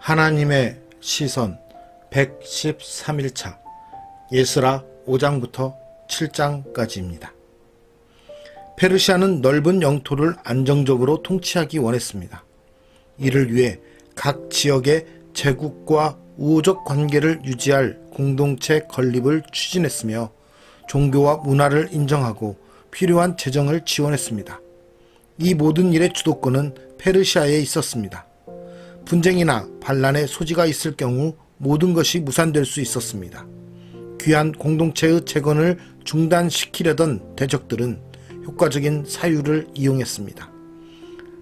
하나님의 시선 113일차 에스라 5장부터 7장까지입니다. 페르시아는 넓은 영토를 안정적으로 통치하기 원했습니다. 이를 위해 각 지역의 제국과 우호적 관계를 유지할 공동체 건립을 추진했으며 종교와 문화를 인정하고 필요한 재정을 지원했습니다. 이 모든 일의 주도권은 페르시아에 있었습니다. 분쟁이나 반란의 소지가 있을 경우 모든 것이 무산될 수 있었습니다. 귀한 공동체의 재건을 중단시키려던 대적들은 효과적인 사유를 이용했습니다.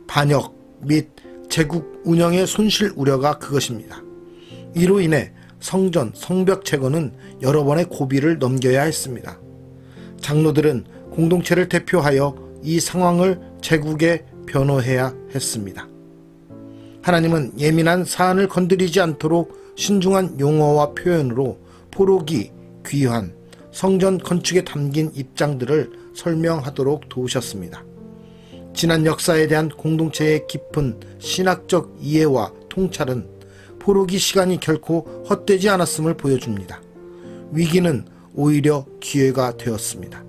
반역 및 제국 운영의 손실 우려가 그것입니다. 이로 인해 성전, 성벽 재건은 여러 번의 고비를 넘겨야 했습니다. 장로들은 공동체를 대표하여 이 상황을 제국에 변호해야 했습니다. 하나님은 예민한 사안을 건드리지 않도록 신중한 용어와 표현으로 포로기, 귀환, 성전 건축에 담긴 입장들을 설명하도록 도우셨습니다. 지난 역사에 대한 공동체의 깊은 신학적 이해와 통찰은 포로기 시간이 결코 헛되지 않았음을 보여줍니다. 위기는 오히려 기회가 되었습니다.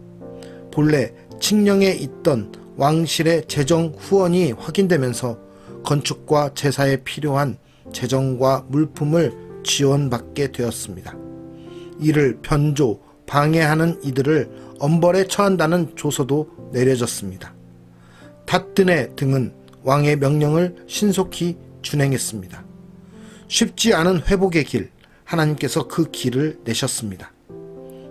본래 칙령에 있던 왕실의 재정 후원이 확인되면서 건축과 제사에 필요한 재정과 물품을 지원받게 되었습니다. 이를 변조, 방해하는 이들을 엄벌에 처한다는 조서도 내려졌습니다. 닷드네 등은 왕의 명령을 신속히 준행했습니다. 쉽지 않은 회복의 길, 하나님께서 그 길을 내셨습니다.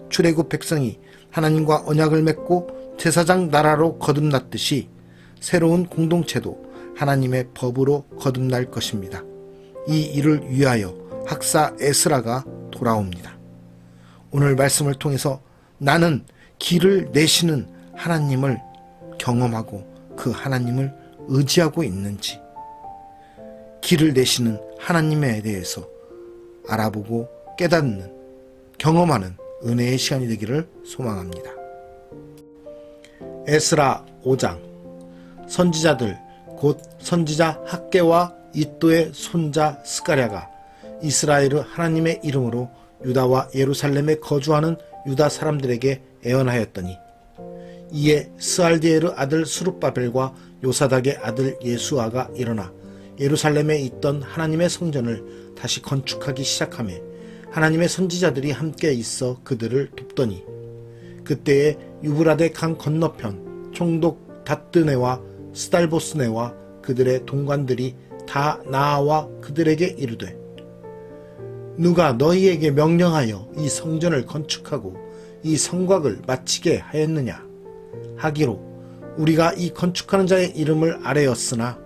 출애굽 백성이 하나님과 언약을 맺고 제사장 나라로 거듭났듯이 새로운 공동체도 하나님의 법으로 거듭날 것입니다. 이 일을 위하여 학사 에스라가 돌아옵니다. 오늘 말씀을 통해서 나는 길을 내시는 하나님을 경험하고 그 하나님을 의지하고 있는지, 길을 내시는 하나님에 대해서 알아보고 깨닫는, 경험하는 은혜의 시간이 되기를 소망합니다. 에스라 5장. 선지자들 곧 선지자 학개와 이또의 손자 스가랴가 이스라엘의 하나님의 이름으로 유다와 예루살렘에 거주하는 유다 사람들에게 애언하였더니, 이에 스알디엘의 아들 스룹바벨과 요사닥의 아들 예수아가 일어나 예루살렘에 있던 하나님의 성전을 다시 건축하기 시작하며 하나님의 선지자들이 함께 있어 그들을 돕더니, 그때에 유브라데 강 건너편 총독 닷드네와 스달보스네와 그들의 동관들이 다 나아와 그들에게 이르되, 누가 너희에게 명령하여 이 성전을 건축하고 이 성곽을 마치게 하였느냐 하기로, 우리가 이 건축하는 자의 이름을 아뢰었으나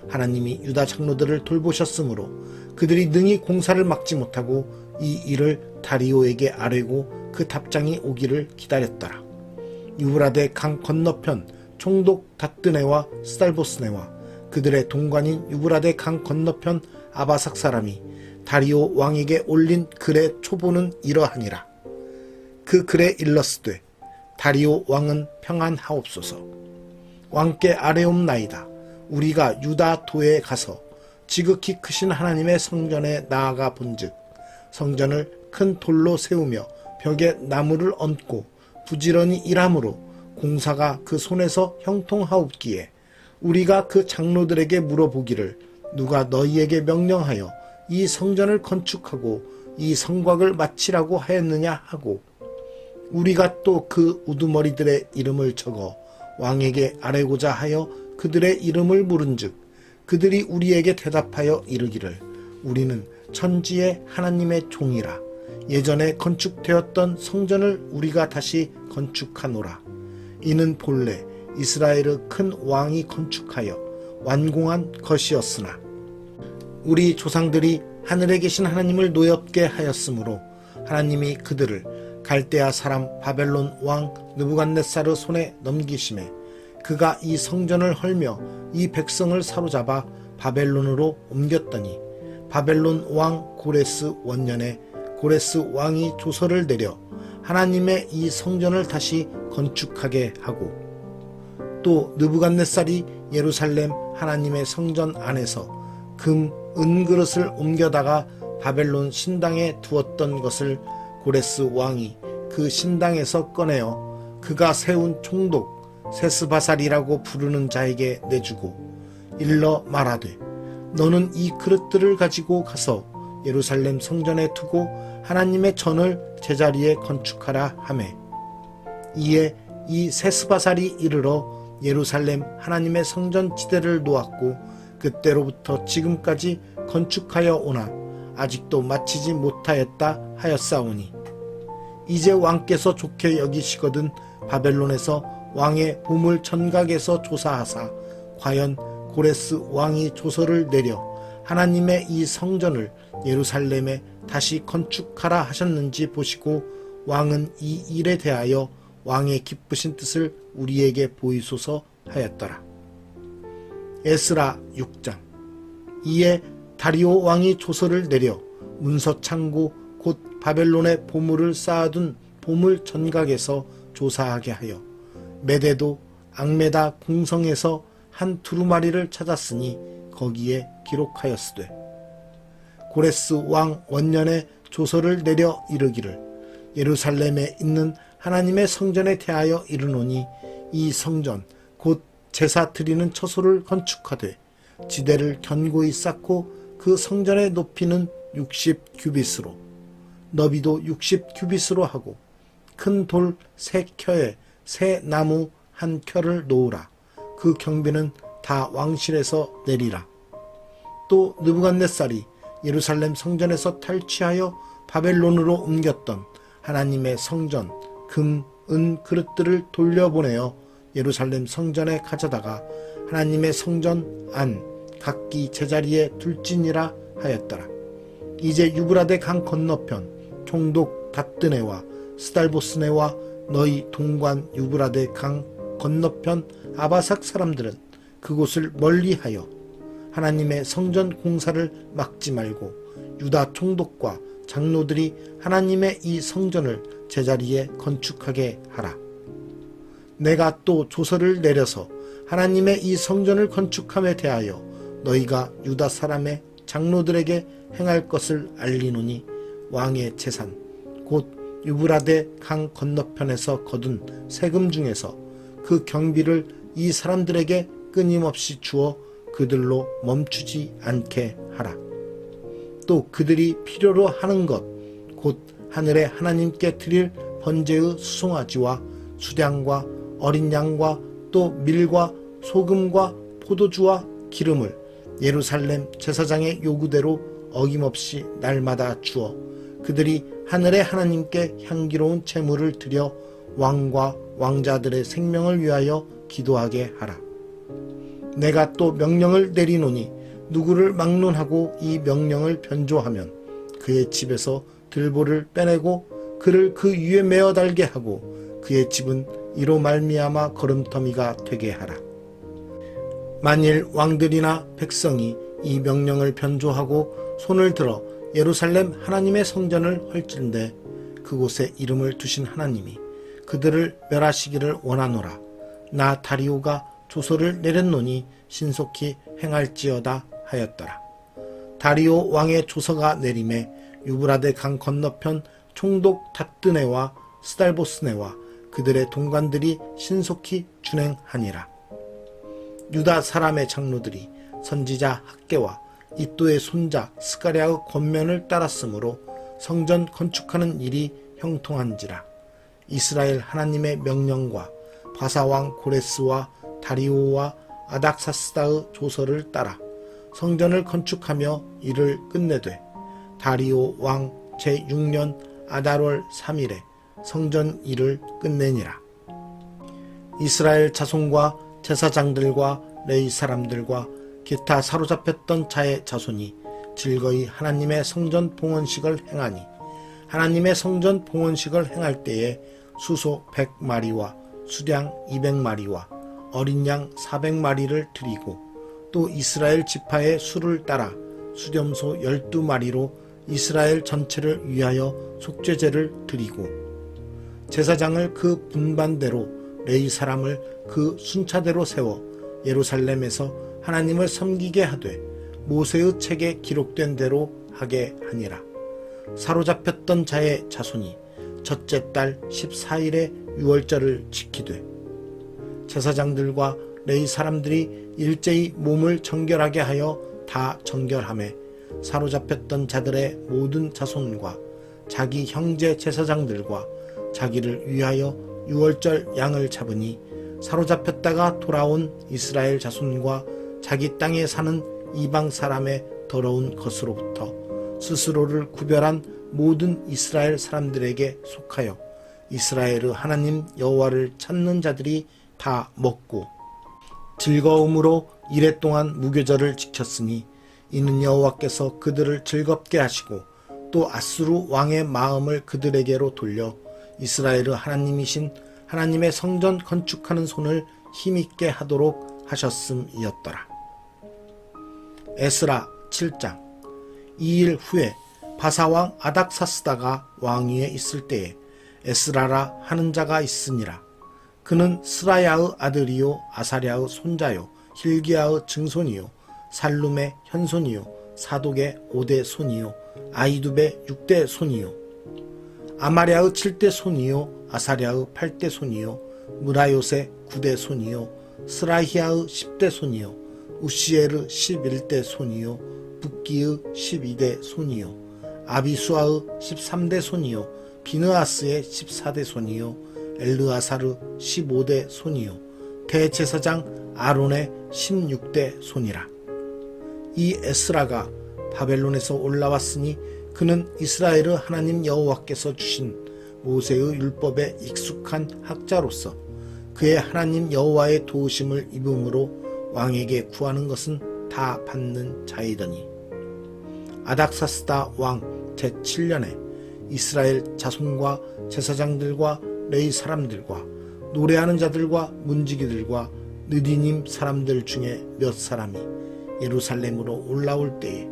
하나님이 유다 장로들을 돌보셨으므로 그들이 능히 공사를 막지 못하고 이 일을 다리오에게 아뢰고 그 답장이 오기를 기다렸더라. 유브라데 강 건너편 총독 닷드네와 스달보스네와 그들의 동관인 유브라데 강 건너편 아바삭 사람이 다리오 왕에게 올린 글의 초보는 이러하니라. 그 글에 일렀으되, 다리오 왕은 평안하옵소서. 왕께 아뢰옵나이다. 우리가 유다 도에 가서 지극히 크신 하나님의 성전에 나아가 본즉, 성전을 큰 돌로 세우며 벽에 나무를 얹고 부지런히 일함으로 공사가 그 손에서 형통하옵기에, 우리가 그 장로들에게 물어보기를, 누가 너희에게 명령하여 이 성전을 건축하고 이 성곽을 마치라고 하였느냐 하고, 우리가 또 그 우두머리들의 이름을 적어 왕에게 아뢰고자 하여 그들의 이름을 물은즉, 그들이 우리에게 대답하여 이르기를, 우리는 천지의 하나님의 종이라. 예전에 건축되었던 성전을 우리가 다시 건축하노라. 이는 본래 이스라엘의 큰 왕이 건축하여 완공한 것이었으나, 우리 조상들이 하늘에 계신 하나님을 노엽게 하였으므로 하나님이 그들을 갈대아 사람 바벨론 왕 느부갓네살의 손에 넘기심에, 그가 이 성전을 헐며 이 백성을 사로잡아 바벨론으로 옮겼더니, 바벨론 왕 고레스 원년에 고레스 왕이 조서를 내려 하나님의 이 성전을 다시 건축하게 하고, 또 느부갓네살이 예루살렘 하나님의 성전 안에서 금, 은 그릇을 옮겨다가 바벨론 신당에 두었던 것을 고레스 왕이 그 신당에서 꺼내어 그가 세운 총독 세스바살이라고 부르는 자에게 내주고 일러 말하되 너는 이 그릇들을 가지고 가서 예루살렘 성전에 두고 하나님의 전을 제자리에 건축하라 하매 이에 이 세스바살이 이르러 예루살렘 하나님의 성전 지대를 놓았고 그때로부터 지금까지 건축하여 오나 아직도 마치지 못하였다 하였사오니 이제 왕께서 좋게 여기시거든 바벨론에서 왕의 보물 전각에서 조사하사 과연 고레스 왕이 조서를 내려 하나님의 이 성전을 예루살렘에 다시 건축하라 하셨는지 보시고 왕은 이 일에 대하여 왕의 기쁘신 뜻을 우리에게 보이소서 하였더라. 에스라 6장. 이에 다리오 왕이 조서를 내려 문서 창고 곧 바벨론의 보물을 쌓아둔 보물 전각에서 조사하게 하여 메대도 앙메다 궁성에서 한 두루마리를 찾았으니 거기에 기록하였으되 고레스 왕 원년에 조서를 내려 이르기를 예루살렘에 있는 하나님의 성전에 대하여 이르노니 이 성전 곧 제사 드리는 처소를 건축하되 지대를 견고히 쌓고 그 성전의 높이는 60규빗으로 너비도 60규빗으로 하고 큰 돌 3켜에 새 나무 1켜를 놓으라. 그 경비는 다 왕실에서 내리라. 또 느부갓네살이 예루살렘 성전에서 탈취하여 바벨론으로 옮겼던 하나님의 성전 금, 은 그릇들을 돌려보내어 예루살렘 성전에 가져다가 하나님의 성전 안 각기 제자리에 둘지니라 하였더라. 이제 유브라데 강 건너편 총독 닷드네와 스달보스네와 너희 동관 유브라데 강 건너편 아바삭 사람들은 그곳을 멀리하여 하나님의 성전 공사를 막지 말고 유다 총독과 장로들이 하나님의 이 성전을 제자리에 건축하게 하라. 내가 또 조서를 내려서 하나님의 이 성전을 건축함에 대하여 너희가 유다 사람의 장로들에게 행할 것을 알리노니 왕의 재산 곧 유브라데 강 건너편에서 거둔 세금 중에서 그 경비를 이 사람들에게 끊임없이 주어 그들로 멈추지 않게 하라. 또 그들이 필요로 하는 것 곧 하늘의 하나님께 드릴 번제의 수송아지와 수량과 어린 양과 또 밀과 소금과 포도주와 기름을 예루살렘 제사장의 요구대로 어김없이 날마다 주어 그들이 하늘의 하나님께 향기로운 제물을 드려 왕과 왕자들의 생명을 위하여 기도하게 하라. 내가 또 명령을 내리노니 누구를 막론하고 이 명령을 변조하면 그의 집에서 들보를 빼내고 그를 그 위에 메어 달게 하고 그의 집은 이로 말미암아 걸음터미가 되게 하라. 만일 왕들이나 백성이 이 명령을 변조하고 손을 들어 예루살렘 하나님의 성전을 헐진대 그곳에 이름을 두신 하나님이 그들을 멸하시기를 원하노라. 나 다리오가 조서를 내렸노니 신속히 행할지어다 하였더라. 다리오 왕의 조서가 내림에 유브라데 강 건너편 총독 닷드네와 스달보스네와 그들의 동관들이 신속히 준행하니라. 유다 사람의 장로들이 선지자 학개와 이또의 손자 스가랴의 권면을 따랐으므로 성전 건축하는 일이 형통한지라. 이스라엘 하나님의 명령과 바사왕 고레스와 다리오와 아닥사스다의 조서를 따라 성전을 건축하며 일을 끝내되 다리오 왕 제6년 아달월 3일에 성전 일을 끝내니라. 이스라엘 자손과 제사장들과 레위 사람들과 기타 사로잡혔던 자의 자손이 즐거이 하나님의 성전 봉헌식을 행하니 하나님의 성전 봉헌식을 행할 때에 수소 100마리와 수량 200마리와 어린 양 400마리를 드리고 또 이스라엘 지파의 수를 따라 수렴소 12마리로 이스라엘 전체를 위하여 속죄제를 드리고 제사장을 그 분반대로 레위 사람을 그 순차대로 세워 예루살렘에서 하나님을 섬기게 하되 모세의 책에 기록된 대로 하게 하니라. 사로잡혔던 자의 자손이 첫째 달 14일에 유월절을 지키되 제사장들과 레위 사람들이 일제히 몸을 정결하게 하여 다 정결하매 사로잡혔던 자들의 모든 자손과 자기 형제 제사장들과 자기를 위하여 유월절 양을 잡으니 사로잡혔다가 돌아온 이스라엘 자손과 자기 땅에 사는 이방 사람의 더러운 것으로부터 스스로를 구별한 모든 이스라엘 사람들에게 속하여 이스라엘의 하나님 여호와를 찾는 자들이 다 먹고 즐거움으로 이레 동안 무교절을 지켰으니 이는 여호와께서 그들을 즐겁게 하시고 또 아수르 왕의 마음을 그들에게로 돌려 이스라엘의 하나님이신 하나님의 성전 건축하는 손을 힘있게 하도록 하셨음이었더라. 에스라 7장. 2일 후에 바사왕 아닥사스다가 왕위에 있을 때에 에스라라 하는 자가 있으니라. 그는 스라야의 아들이요 아사랴의 손자요 hil기야의 증손이요 살룸의 현손이요 사독의 5대 손이요 아이두베의 6대 손이요 아마랴의 7대 손이요 아사랴의 8대 손이요 무라요의 9대 손이요 스라히야의 10대 손이요 우시엘의 11대 손이요 붓기의 12대 손이요 아비수아의 13대 손이요 비느아스의 14대 손이요 엘르아사르 15대 손이요 대제사장 아론의 16대 손이라. 이 에스라가 바벨론에서 올라왔으니 그는 이스라엘의 하나님 여호와께서 주신 모세의 율법에 익숙한 학자로서 그의 하나님 여호와의 도우심을 입음으로 왕에게 구하는 것은 다 받는 자이더니 아닥사스다 왕 제7년에 이스라엘 자손과 제사장들과 레위 사람들과 노래하는 자들과 문지기들과 느디님 사람들 중에 몇 사람이 예루살렘으로 올라올 때에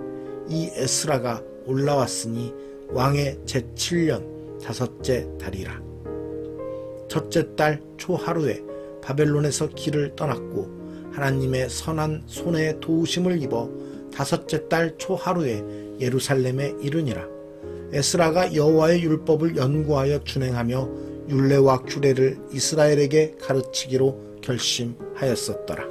이 에스라가 올라왔으니 왕의 제7년 5째 달이라. 첫째 달 초하루에 바벨론에서 길을 떠났고 하나님의 선한 손에 도우심을 입어 5째 달 초하루에 예루살렘에 이르니라. 에스라가 여호와의 율법을 연구하여 준행하며 율례와 규례를 이스라엘에게 가르치기로 결심하였었더라.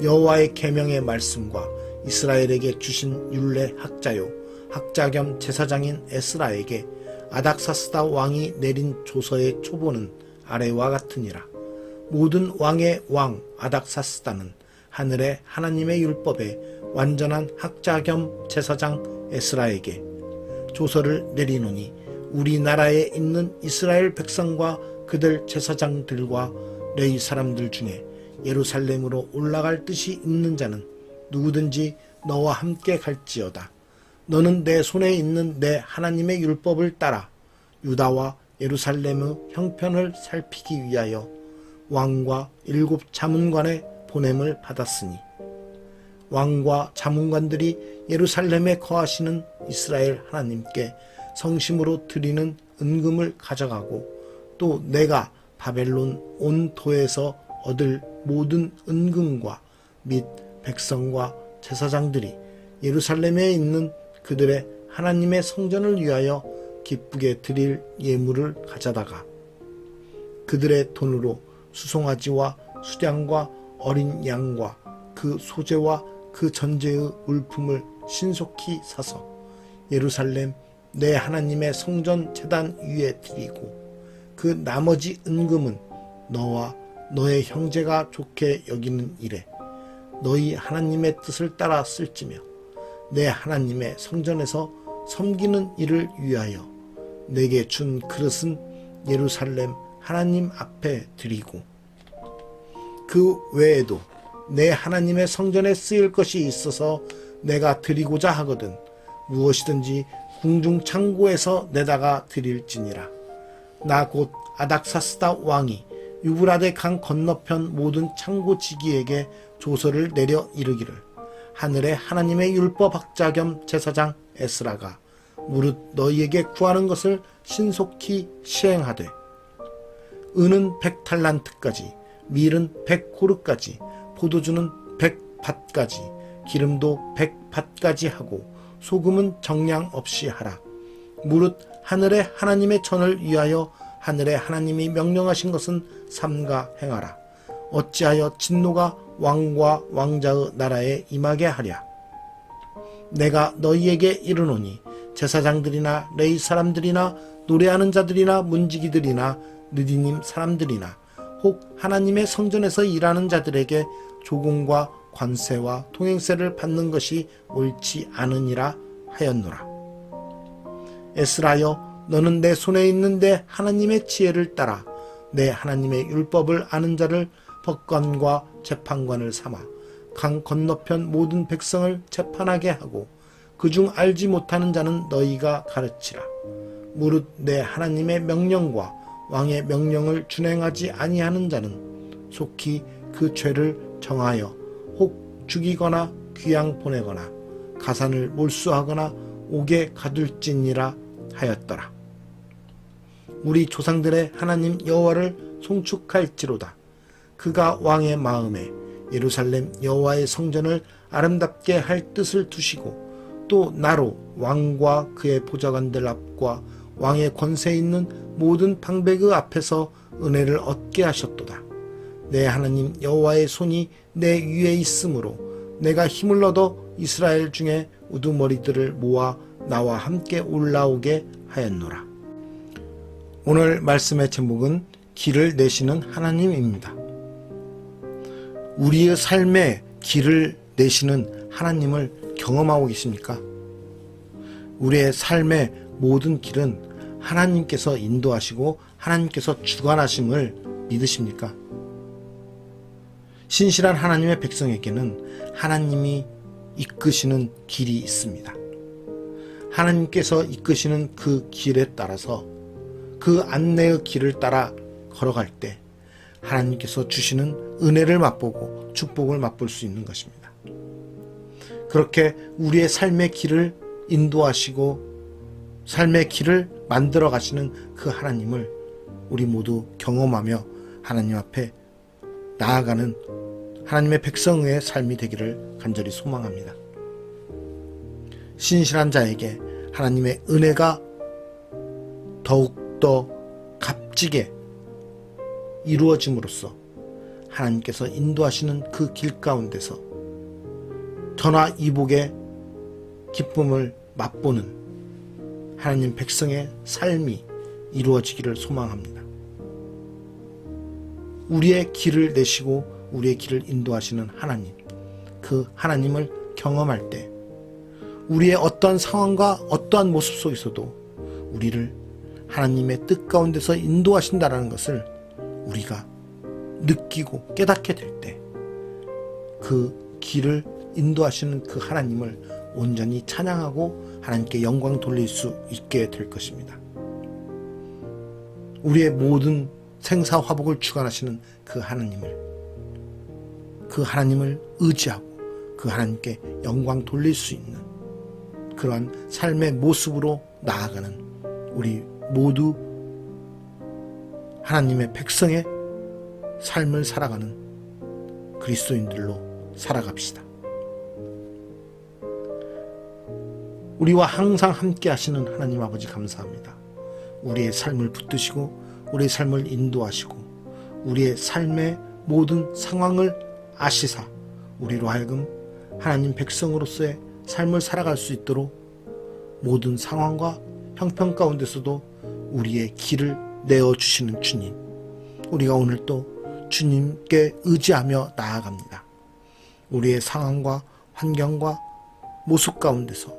여호와의 계명의 말씀과 이스라엘에게 주신 율례 학자요 학자 겸 제사장인 에스라에게 아닥사스다 왕이 내린 조서의 초보는 아래와 같으니라. 모든 왕의 왕 아닥사스다는 하늘의 하나님의 율법에 완전한 학자 겸 제사장 에스라에게 조서를 내리노니 우리나라에 있는 이스라엘 백성과 그들 제사장들과 레위 사람들 중에 예루살렘으로 올라갈 뜻이 있는 자는 누구든지 너와 함께 갈지어다. 너는 내 손에 있는 내 하나님의 율법을 따라 유다와 예루살렘의 형편을 살피기 위하여 왕과 7 자문관의 보냄을 받았으니 왕과 자문관들이 예루살렘에 거하시는 이스라엘 하나님께 성심으로 드리는 은금을 가져가고 또 내가 바벨론 온 도에서 얻을 모든 은금과 및 백성과 제사장들이 예루살렘에 있는 그들의 하나님의 성전을 위하여 기쁘게 드릴 예물을 가져다가 그들의 돈으로 수송아지와 수량과 어린 양과 그 소재와 그 전제의 물품을 신속히 사서 예루살렘 내 하나님의 성전 제단 위에 드리고 그 나머지 은금은 너와 너의 형제가 좋게 여기는 일에 너희 하나님의 뜻을 따라 쓸지며 내 하나님의 성전에서 섬기는 일을 위하여 내게 준 그릇은 예루살렘 하나님 앞에 드리고 그 외에도 내 하나님의 성전에 쓰일 것이 있어서 내가 드리고자 하거든 무엇이든지 궁중 창고에서 내다가 드릴지니라. 나 곧 아닥사스다 왕이 유브라데 강 건너편 모든 창고지기에게 조서를 내려 이르기를 하늘의 하나님의 율법학자 겸 제사장 에스라가 무릇 너희에게 구하는 것을 신속히 시행하되 은은 100달란트까지 밀은 100고르까지 포도주는 100밭까지 기름도 100밭까지 하고 소금은 정량 없이 하라. 무릇 하늘의 하나님의 전을 위하여 하늘의 하나님이 명령하신 것은 삼가 행하라. 어찌하여 진노가 왕과 왕자의 나라에 임하게 하랴. 내가 너희에게 이르노니 제사장들이나 레위 사람들이나 노래하는 자들이나 문지기들이나 느디님 사람들이나 혹 하나님의 성전에서 일하는 자들에게 조공과 관세와 통행세를 받는 것이 옳지 않으니라 하였노라. 에스라여, 너는 내 손에 있는 내 하나님의 지혜를 따라 내 하나님의 율법을 아는 자를 법관과 재판관을 삼아 강 건너편 모든 백성을 재판하게 하고 그중 알지 못하는 자는 너희가 가르치라. 무릇 내 하나님의 명령과 왕의 명령을 준행하지 아니하는 자는 속히 그 죄를 정하여 혹 죽이거나 귀양 보내거나 가산을 몰수하거나 옥에 가둘지니라 하였더라. 우리 조상들의 하나님 여호와를 송축할지로다. 그가 왕의 마음에 예루살렘 여호와의 성전을 아름답게 할 뜻을 두시고 또 나로 왕과 그의 보좌관들 앞과 왕의 권세 있는 모든 방백의 앞에서 은혜를 얻게 하셨도다. 내 하나님 여호와의 손이 내 위에 있으므로 내가 힘을 얻어 이스라엘 중에 우두머리들을 모아 나와 함께 올라오게 하였노라. 오늘 말씀의 제목은 길을 내시는 하나님입니다. 우리의 삶에 길을 내시는 하나님을 경험하고 계십니까? 우리의 삶의 모든 길은 하나님께서 인도하시고 하나님께서 주관하심을 믿으십니까? 신실한 하나님의 백성에게는 하나님이 이끄시는 길이 있습니다. 하나님께서 이끄시는 그 길에 따라서 그 안내의 길을 따라 걸어갈 때 하나님께서 주시는 은혜를 맛보고 축복을 맛볼 수 있는 것입니다. 그렇게 우리의 삶의 길을 인도하시고 삶의 길을 만들어 가시는 그 하나님을 우리 모두 경험하며 하나님 앞에 나아가는 하나님의 백성의 삶이 되기를 간절히 소망합니다. 신실한 자에게 하나님의 은혜가 더욱더 값지게 이루어짐으로써 하나님께서 인도하시는 그 길 가운데서 전화 이복의 기쁨을 맛보는 하나님 백성의 삶이 이루어지기를 소망합니다. 우리의 길을 내시고 우리의 길을 인도하시는 하나님, 그 하나님을 경험할 때 우리의 어떠한 상황과 어떠한 모습 속에서도 우리를 하나님의 뜻 가운데서 인도하신다는 것을 우리가 느끼고 깨닫게 될 때 그 길을 인도하시는 그 하나님을 온전히 찬양하고 하나님께 영광 돌릴 수 있게 될 것입니다. 우리의 모든 생사화복을 주관하시는 그 하나님을 의지하고 그 하나님께 영광 돌릴 수 있는 그러한 삶의 모습으로 나아가는 우리 모두 하나님의 백성의 삶을 살아가는 그리스도인들로 살아갑시다. 우리와 항상 함께 하시는 하나님 아버지 감사합니다. 우리의 삶을 붙드시고 우리의 삶을 인도하시고 우리의 삶의 모든 상황을 아시사 우리로 하여금 하나님 백성으로서의 삶을 살아갈 수 있도록 모든 상황과 형편 가운데서도 우리의 길을 내어주시는 주님, 우리가 오늘 또 주님께 의지하며 나아갑니다. 우리의 상황과 환경과 모습 가운데서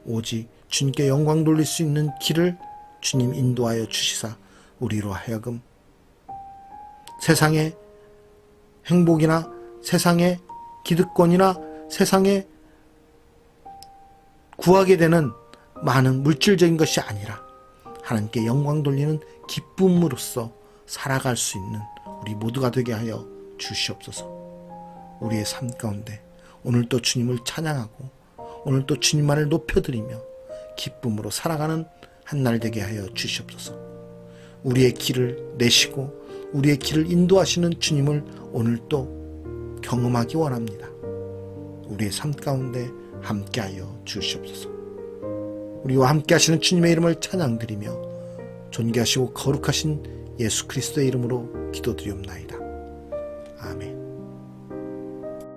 오직 주님께 영광 돌릴 수 있는 길을 주님 인도하여 주시사 우리로 하여금 세상의 행복이나 세상의 기득권이나 세상에 구하게 되는 많은 물질적인 것이 아니라 하나님께 영광 돌리는 기쁨으로써 살아갈 수 있는 우리 모두가 되게 하여 주시옵소서. 우리의 삶 가운데 오늘 또 주님을 찬양하고 오늘 또 주님만을 높여드리며 기쁨으로 살아가는 한 날 되게 하여 주시옵소서. 우리의 길을 내시고 우리의 길을 인도하시는 주님을 오늘 또 경험하기 원합니다. 우리의 삶 가운데 함께하여 주시옵소서. 우리와 함께하시는 주님의 이름을 찬양드리며 존귀하시고 거룩하신 예수 그리스도의 이름으로 기도드리옵나이다. 아멘.